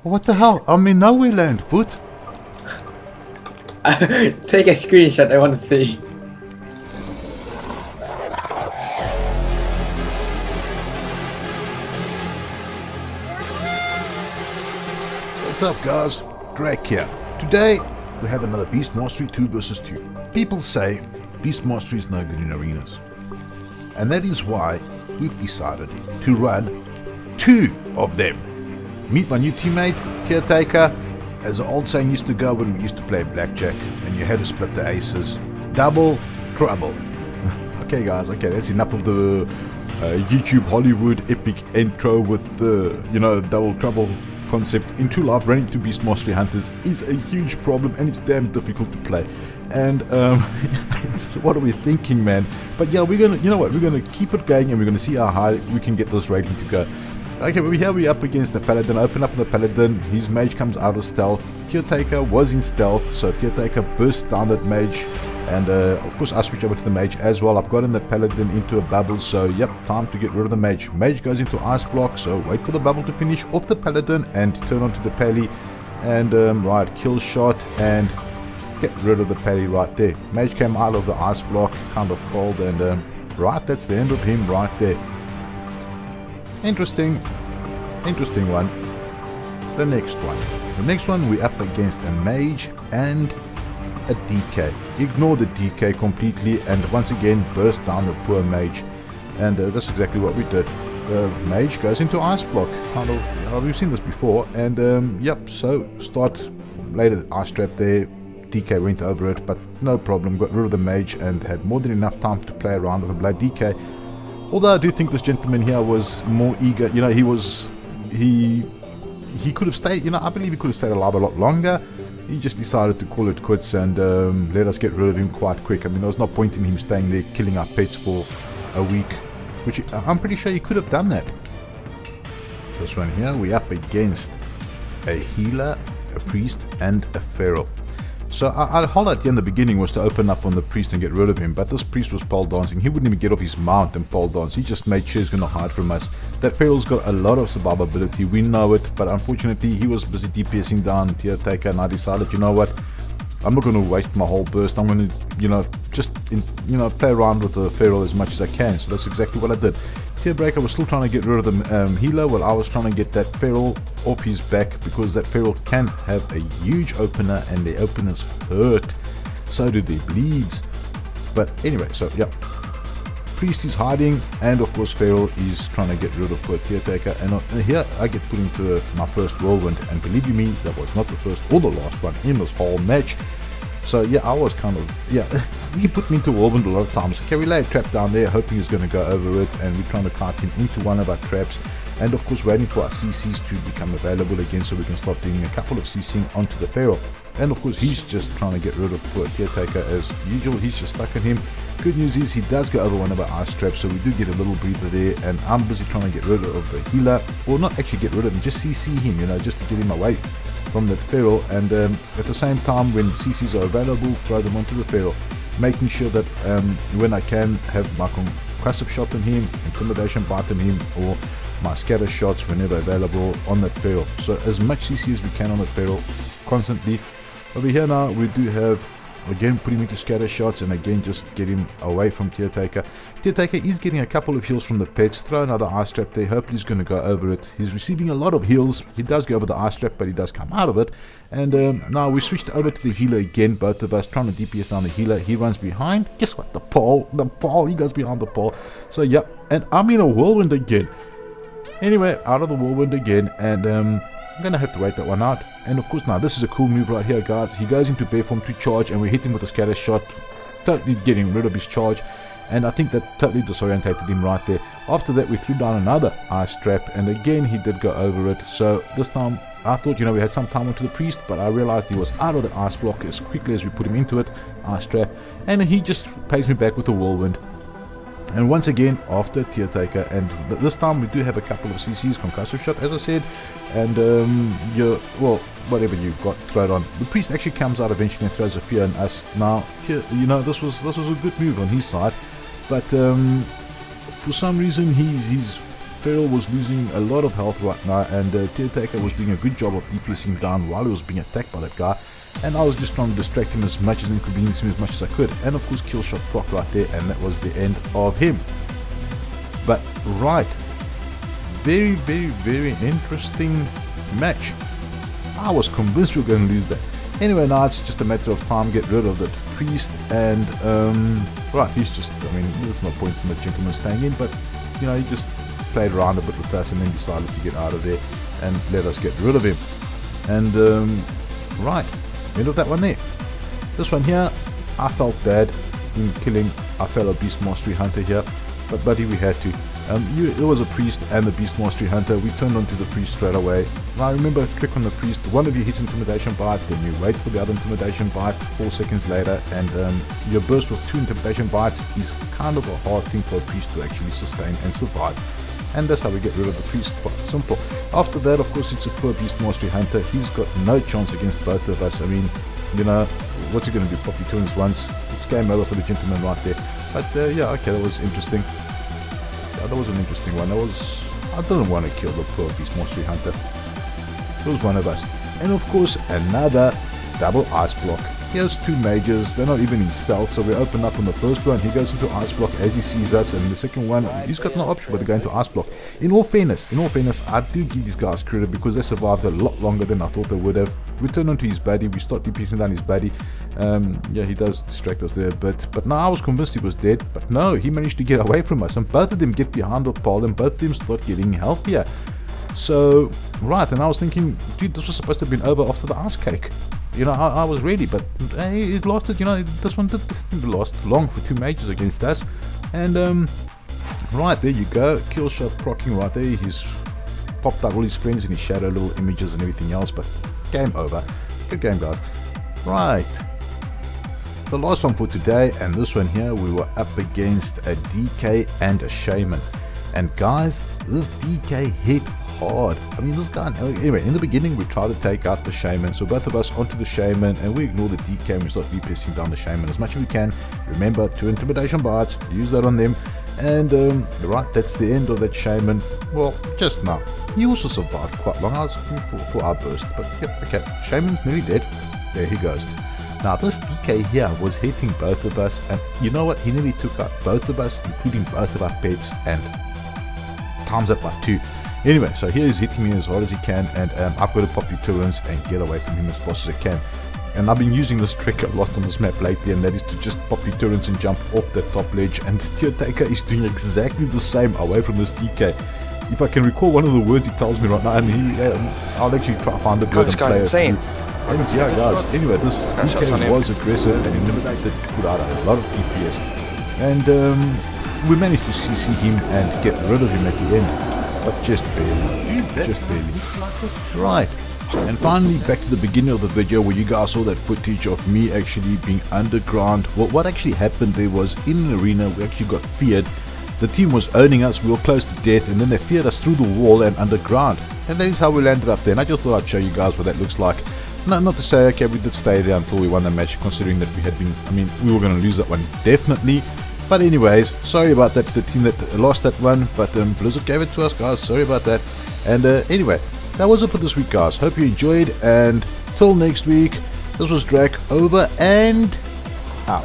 What the hell? I'm in nowhere land, foot. Take a screenshot, I want to see. What's up, guys? Drake here. Today, we have another Beast Mastery 2 vs 2. People say Beast Mastery is no good in arenas. And that is why we've decided to run 2 of them. Meet my new teammate, Teartaker. As the old saying used to go when we used to play blackjack and you had to split the aces. Double trouble. Okay, guys, okay, that's enough of the YouTube Hollywood epic intro with the, double trouble concept. In true life, running to Beast Mastery Hunters is a huge problem and it's damn difficult to play. And what are we thinking, man? But yeah, we're gonna keep it going and we're gonna see how high we can get this rating to go. Okay, but here we're up against the Paladin. Open up the Paladin. His mage comes out of stealth. Teartaker was in stealth, so Teartaker bursts down that mage. And of course I switch over to the mage as well. I've gotten the Paladin into a bubble, so yep, time to get rid of the mage. Mage goes into ice block, so wait for the bubble to finish off the Paladin and turn onto the Pally. And right, kill shot and get rid of the Pally right there. Mage came out of the ice block, kind of cold, and right, that's the end of him right there. Interesting one. The next one we're up against a mage and a DK. Ignore the DK completely and once again burst down the poor mage, and that's exactly what we did. Mage goes into ice block, kind of, we've seen this before, and yep, so start later ice trap there. DK went over it, but no problem, got rid of the mage and had more than enough time to play around with the blood DK. Although I do think this gentleman here was more eager, he could have stayed, I believe he could have stayed alive a lot longer. He just decided to call it quits and let us get rid of him quite quick. I mean, there was no point in him staying there killing our pets for a week, which I'm pretty sure he could have done that. This one here, we're up against a healer, a priest, and a feral. So our whole idea in the beginning was to open up on the priest and get rid of him, but this priest was pole dancing. He wouldn't even get off his mount and pole dance. He just made sure he's going to hide from us. That feral's got a lot of survivability, we know it, but unfortunately he was busy DPSing down Teartaker, and I decided, you know what, I'm not going to waste my whole burst. I'm going to, play around with the feral as much as I can. So that's exactly what I did. Tearbreaker was still trying to get rid of the healer while I was trying to get that feral off his back, because that feral can have a huge opener and the openers hurt, so do the bleeds. But anyway, so yeah, priest is hiding and of course feral is trying to get rid of poor Teartaker, and here I get put into my first whirlwind, and believe you me, that was not the first or the last one in this whole match. So yeah, I was kind of, he put me into whirlwind a lot of times. Okay, we lay a trap down there hoping he's going to go over it, and we're trying to cart him into one of our traps, and of course waiting for our CCs to become available again so we can start doing a couple of CCing onto the feral. And of course he's just trying to get rid of poor Teartaker as usual. He's just stuck in him. Good news is he does go over one of our ice traps, so we do get a little breather there, and I'm busy trying to get rid of the healer, or not actually get rid of him, just CC him, just to get him away from the feral. And at the same time, when CCs are available, throw them onto the feral, making sure that when I can have my concussive shot on him, intimidation bite on him, or my scatter shots whenever available on that feral. So as much CC as we can on the feral constantly. Over here now we do have, again, put him into scatter shots, and again just get him away from Teartaker. Teartaker is getting a couple of heals from the pets. Throw another ice trap there, hopefully he's going to go over it. He's receiving a lot of heals. He does go over the ice trap, but he does come out of it. And now we switched over to the healer again, both of us trying to DPS down the healer. He runs behind, guess what, the pole, he goes behind the pole. So yep, and I'm in a whirlwind again. Anyway, out of the whirlwind again, and I'm gonna have to wait that one out. And of course now this is a cool move right here, guys. He goes into bear form to charge, and we hit him with a scatter shot, totally getting rid of his charge, and I think that totally disorientated him right there. After that we threw down another ice trap, and again he did go over it. So this time I thought, we had some time onto the priest, but I realized he was out of the ice block as quickly as we put him into it, ice trap, and he just pays me back with a whirlwind. And once again after Teartaker, and this time we do have a couple of CCs, concussive shot as I said, and whatever you got thrown on. The priest actually comes out eventually and throws a fear on us. Now this was a good move on his side, but for some reason he's Feral was losing a lot of health right now, and Teartaker was doing a good job of DPSing him down while he was being attacked by that guy. And I was just trying to distract him as much as inconvenience him as much as I could. And of course, kill shot proc right there, and that was the end of him. But right, very, very, very interesting match. I was convinced we were going to lose that. Anyway, now it's just a matter of time, get rid of that priest, and right, he's just, I mean, there's no point in the gentleman staying in, but you know, he just played around a bit with us and then decided to get out of there and let us get rid of him. And right, end of that one there. This one here, I felt bad in killing our fellow Beast Mastery Hunter here, but buddy, we had to. There was a priest and the Beast Mastery Hunter. We turned onto the priest straight away. Now remember a trick on the priest: one of you hits Intimidation Bite, then you wait for the other Intimidation Bite 4 seconds later, and your burst with 2 Intimidation Bites is kind of a hard thing for a priest to actually sustain and survive. And that's how we get rid of the priest, quite simple. After that, of course, it's a poor Beast Mastery Hunter. He's got no chance against both of us. I mean, you know, what's he going to do? Pop your turns once. It's game over for the gentleman right there. But yeah, okay, that was interesting. Yeah, that was an interesting one. I didn't want to kill the poor Beast Mastery Hunter. It was one of us. And of course, another double ice block. He has 2 mages, they're not even in stealth, so we open up on the first one, he goes into ice block as he sees us, and the second one, he's got no option but to go into ice block. In all fairness, I do give these guys credit because they survived a lot longer than I thought they would have. We turn onto his buddy, we start DPSing down his buddy. Yeah, he does distract us there a bit, but now I was convinced he was dead, but no, he managed to get away from us, and both of them get behind the pole, and both of them start getting healthier. So, right, and I was thinking, dude, this was supposed to have been over after the ice cake. You know, I was ready, but it lasted, you know, this one didn't last long for 2 mages against us. And, right, there you go, kill shot proccing right there. He's popped out all his friends in his shadow, little images and everything else, but game over. Good game, guys. Right, the last one for today, and this one here, we were up against a DK and a Shaman. And guys, this DK hit hard. I mean, this guy, anyway, in the beginning we tried to take out the Shaman, so both of us onto the Shaman, and we ignore the DK and we start DPSing down the Shaman as much as we can. Remember, 2 Intimidation Bites, use that on them. And right, that's the end of that Shaman. Well, just now. He also survived quite long. I was looking for our burst, but yeah, okay, Shaman's nearly dead. There he goes. Now this DK here was hitting both of us, and you know what, he nearly took out both of us, including both of our pets, and times up by 2. Anyway, so here he's hitting me as hard as he can, and I've got to pop turrets and get away from him as fast as I can. And I've been using this trick a lot on this map lately, and that is to just pop turrets and jump off the top ledge, and Teartaker is doing exactly the same away from this DK. If I can recall one of the words he tells me right now, and I'll actually try to find the word and play it through. Yeah, guys, anyway, this DK was aggressive and eliminated, put out a lot of DPS. And we managed to CC him and get rid of him at the end. But just barely. Right, and finally back to the beginning of the video where you guys saw that footage of me actually being underground. Well, what actually happened there was, in an arena we actually got feared. The team was owning us, we were close to death, and then they feared us through the wall and underground. And that is how we landed up there, and I just thought I'd show you guys what that looks like. No, not to say, okay, we did stay there until we won the match, considering that we had been, I mean, we were going to lose that one, definitely. But anyways, sorry about that to the team that lost that one, but Blizzard gave it to us, guys, sorry about that. And anyway, that was it for this week, guys. Hope you enjoyed, and till next week, this was Drake, over and out.